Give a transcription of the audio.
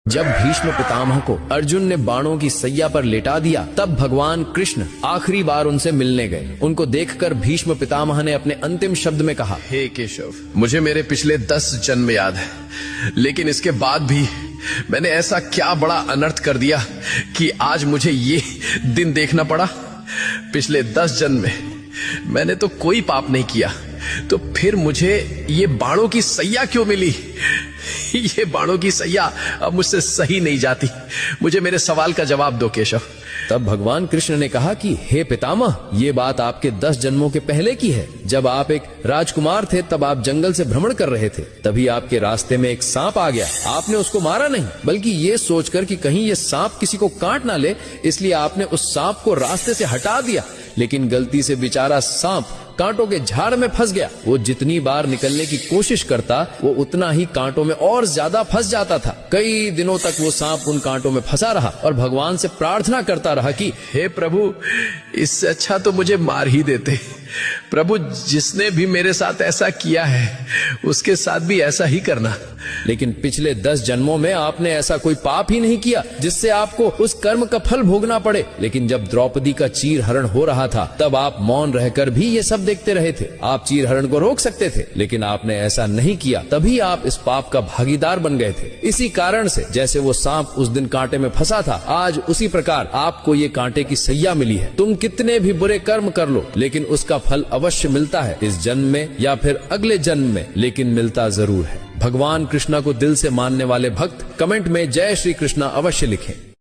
जब भीष्म पितामह को अर्जुन ने बाणों की सैया पर लेटा दिया, तब भगवान कृष्ण आखिरी बार उनसे मिलने गए। उनको देखकर भीष्म पितामह ने अपने अंतिम शब्द में कहा, हे केशव, मुझे मेरे पिछले 10 जन्म याद है, लेकिन इसके बाद भी मैंने ऐसा क्या बड़ा अनर्थ कर दिया कि आज मुझे ये दिन देखना पड़ा। पिछले 10 जन्म में मैंने तो कोई पाप नहीं किया, तो फिर मुझे ये बाणों की सैया क्यों मिली? ये बाणों की सैया अब मुझसे सही नहीं जाती। मुझे मेरे सवाल का जवाब दो केशव। तब भगवान कृष्ण ने कहा कि हे पितामह, ये बात आपके 10 जन्मों के पहले की है। जब आप एक राजकुमार थे, तब आप जंगल से भ्रमण कर रहे थे। तभी आपके रास्ते में एक सांप आ गया। आपने उसको मारा नहीं, बल्कि ये सोचकर कि कहीं ये सांप किसी को काट ना ले, इसलिए आपने उस सांप को रास्ते से हटा दिया। लेकिन गलती से बेचारा सांप कांटों के झाड़ में फंस गया। वो जितनी बार निकलने की कोशिश करता, वो उतना ही कांटों में और ज्यादा फंस जाता था। कई दिनों तक वो सांप उन कांटों में फंसा रहा और भगवान से प्रार्थना करता रहा कि हे प्रभु, इससे अच्छा तो मुझे मार ही देते। प्रभु, जिसने भी मेरे साथ ऐसा किया है, उसके साथ भी ऐसा ही करना। लेकिन पिछले 10 जन्मों में आपने ऐसा कोई पाप ही नहीं किया जिससे आपको उस कर्म का फल भोगना पड़े। लेकिन जब द्रौपदी का चीर हरण हो रहा था, तब आप मौन रहकर भी ये सब देखते रहे थे। आप चीर हरण को रोक सकते थे, लेकिन आपने ऐसा नहीं किया। तभी आप इस पाप का भागीदार बन गए थे। इसी कारण से जैसे वो सांप उस दिन कांटे में फंसा था, आज उसी प्रकार आपको ये कांटे की सैया मिली है। तुम कितने भी बुरे कर्म कर लो, लेकिन उसका फल अवश्य मिलता है, इस जन्म में या फिर अगले जन्म में, लेकिन मिलता जरूर है। भगवान कृष्णा को दिल से मानने वाले भक्त कमेंट में जय श्री कृष्णा अवश्य लिखें।